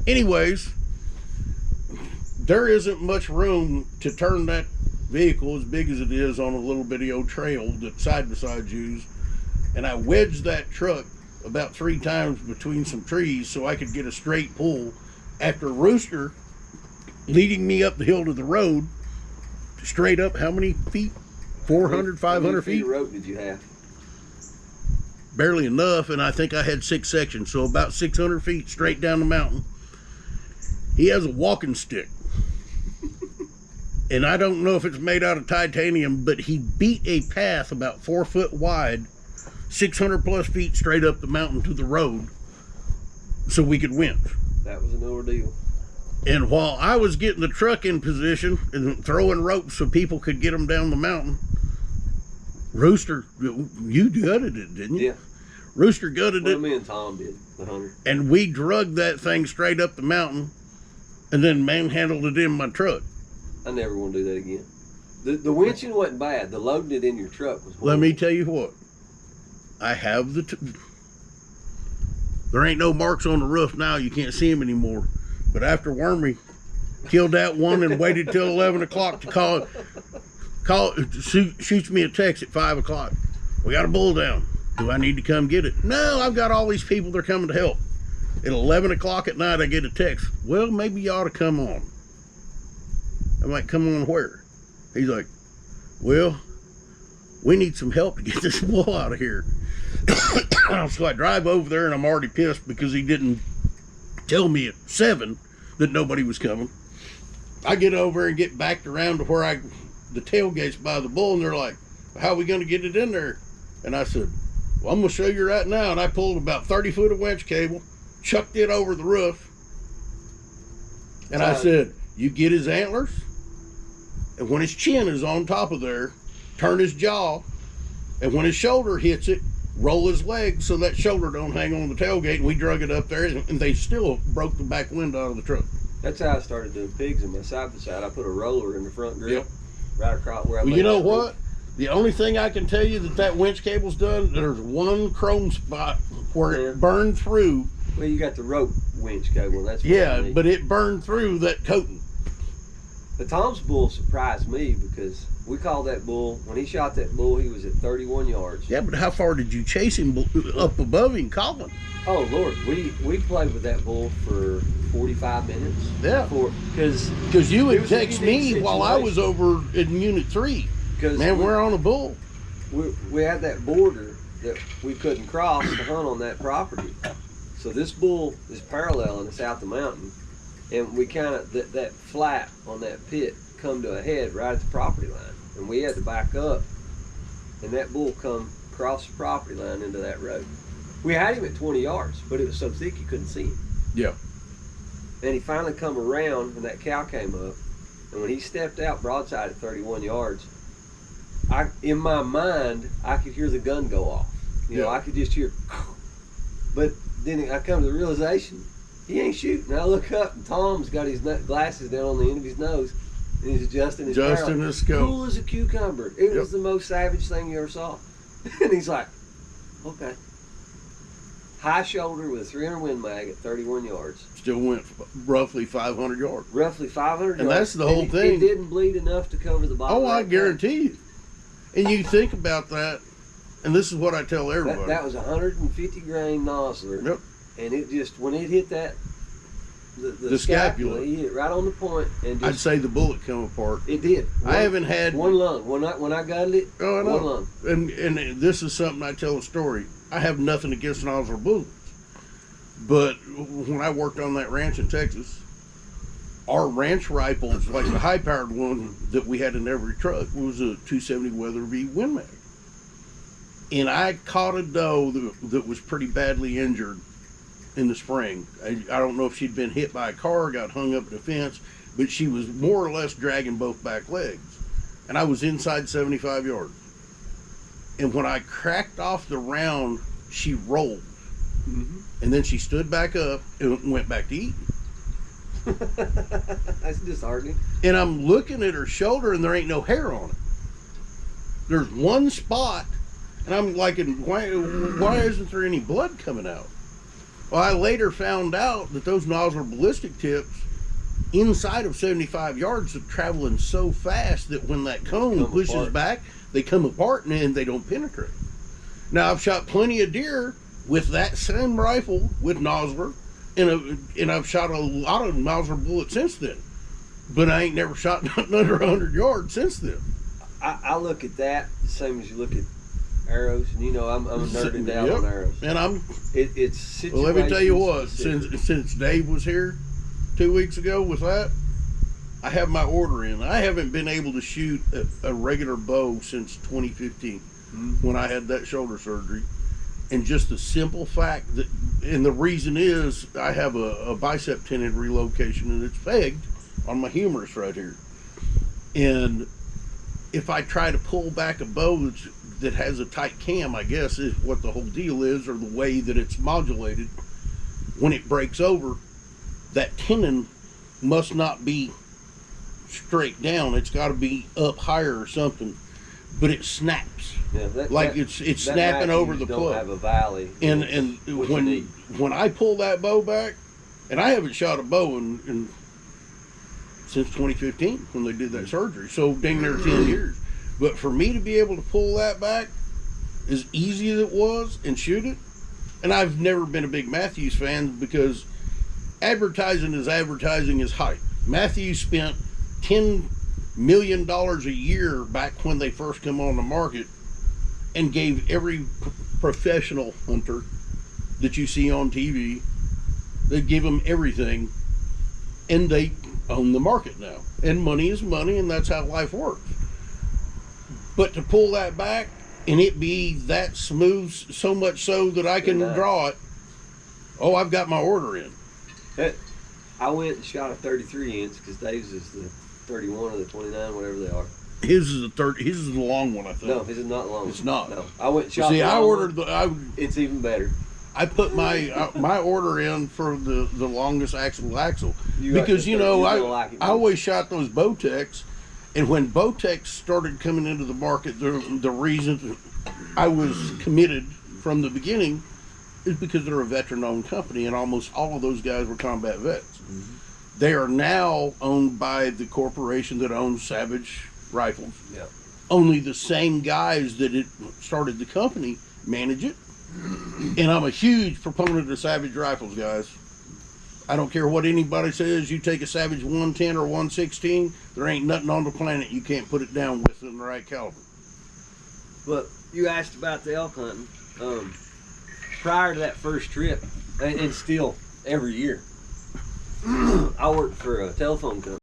Anyways, there isn't much room to turn that vehicle as big as it is on a little bitty old trail that side-by-sides use. And I wedged that truck about 3 times between some trees so I could get a straight pull after Rooster leading me up the hill to the road, straight up, how many feet? 400, 500 feet? How many feet of rope did you have? Barely enough, and I think I had 6 sections, so about 600 feet straight down the mountain. He has a walking stick. And I don't know if it's made out of titanium, but he beat a path about 4 foot wide, 600 plus feet straight up the mountain to the road so we could winch. That was an ordeal. And while I was getting the truck in position and throwing ropes so people could get them down the mountain, Rooster, you gutted it, didn't you? Yeah. Rooster gutted it. Me and Tom did, the hunter. And we drugged that thing straight up the mountain and then manhandled it in my truck. I never want to do that again. The winching wasn't bad. The loading it in your truck was horrible. Let me tell you what. I have there ain't no marks on the roof now. You can't see them anymore. But after Wormy killed that one and waited till 11 o'clock to shoots me a text at 5 o'clock. We got a bull down. Do I need to come get it? No, I've got all these people that are coming to help. At 11 o'clock at night, I get a text. Well, maybe you ought to come on. I'm like, come on where? He's like, well, we need some help to get this bull out of here. So I drive over there and I'm already pissed because he didn't tell me at 7 that nobody was coming. I get over and get backed around to where the tailgate's by the bull, and they're like, how are we going to get it in there? And I said, well, I'm going to show you right now. And I pulled about 30 foot of winch cable, chucked it over the roof. And I said, you get his antlers, and when his chin is on top of there, turn his jaw, and when his shoulder hits it, roll his leg so that shoulder don't hang on the tailgate. And we drug it up there, and they still broke the back window out of the truck. That's how I started doing pigs in my side-by-side. I put a roller in the front grill, right across where I Well, you know what? The only thing I can tell you that winch cable's done, there's one chrome spot where it burned through. Well, you got the rope winch cable. That's what but it burned through that coating. But Tom's bull surprised me because we called that bull, when he shot that bull, he was at 31 yards. Yeah, but how far did you chase him up above him calling? Oh, Lord. We played with that bull for 45 minutes. Yeah. Because you would text me while I was over in Unit 3. Man, we're on a bull. We had that border that we couldn't cross to hunt on that property. So this bull is paralleling us out the mountain. And we kind of, that flat on that pit come to a head right at the property line. And we had to back up. And that bull come across the property line into that road. We had him at 20 yards, but it was so thick you couldn't see him. Yeah. And he finally come around and that cow came up. And when he stepped out broadside at 31 yards, in my mind, I could hear the gun go off. You know, I could just hear, but then I come to the realization, he ain't shooting. I look up and Tom's got his glasses down on the end of his nose and he's adjusting his scope. Cool as a cucumber. It was the most savage thing you ever saw. And he's like, okay. High shoulder with a 300 Win Mag at 31 yards. Still went roughly 500 yards. Roughly 500 yards. And that's the whole thing. It didn't bleed enough to cover the bottom. Oh, I guarantee you. And you think about that, and this is what I tell everybody. That was a 150 grain nozzler. Yep. And it just, when it hit that, the scapula, it hit right on the point. And just, I'd say the bullet come apart. It did. I haven't had one lung. When I got it, I know. one lung. And this is something I tell a story. I have nothing against nozzle bullets. But when I worked on that ranch in Texas, our ranch rifles, like the high-powered one that we had in every truck, was a 270 Weatherby Win Mag. And I caught a doe that was pretty badly injured in the spring. I don't know if she'd been hit by a car, got hung up at a fence, but she was more or less dragging both back legs. And I was inside 75 yards. And when I cracked off the round, she rolled. Mm-hmm. And then she stood back up and went back to eating. That's disheartening. And I'm looking at her shoulder and there ain't no hair on it. There's one spot, and I'm like, why isn't there any blood coming out? Well, I later found out that those Nosler ballistic tips inside of 75 yards are traveling so fast that when that cone Come pushes apart. back, they come apart and then they don't penetrate. Now, I've shot plenty of deer with that same rifle with Nosler, and I've shot a lot of Nosler bullets since then. But I ain't never shot nothing under 100 yards since then. I look at that the same as you look at arrows, and you know I'm a nerded out Yep. on arrows. And It's situation. well, let me tell you what, specific. since Dave was here 2 weeks ago with that, I have my order in. I haven't been able to shoot a regular bow since 2015 when I had that shoulder surgery. And just the simple fact that, and the reason is I have a bicep tendon relocation and it's pegged on my humerus right here. And if I try to pull back a bow that has a tight cam, I guess is what the whole deal is, or the way that it's modulated, when it breaks over, that tendon must not be straight down. It's got to be up higher or something. But it snaps. Yeah, It's snapping over the plug. Have a valley. And when I pull that bow back, and I haven't shot a bow in since 2015 when they did that surgery, so dang near 10 years. But for me to be able to pull that back as easy as it was and shoot it, and I've never been a big Matthews fan because advertising is hype. Matthews spent $10 million a year back when they first come on the market and gave every professional hunter that you see on TV, they give them everything, and they own the market now. And money is money, and that's how life works. But to pull that back and it be that smooth, so much so that I can draw it, oh, I've got my order in. I went and shot a 33 inch because Dave's is the 31 or the 29, whatever they are. His is the long one, I think. No, his is not long. It's not. No, I went and shot. See, I ordered it's even better. I put my my order in for the longest axle because I always shot those Bowtechs, and when Bowtechs started coming into the market, the reason I was committed from the beginning is because they're a veteran-owned company, and almost all of those guys were combat vets. Mm-hmm. They are now owned by the corporation that owns Savage Rifles. Yeah. Only the same guys that it started the company manage it. And I'm a huge proponent of Savage Rifles, guys. I don't care what anybody says. You take a Savage 110 or 116, there ain't nothing on the planet you can't put it down with in the right caliber. But you asked about the elk hunting. Prior to that first trip, and still every year, I worked for a telephone company.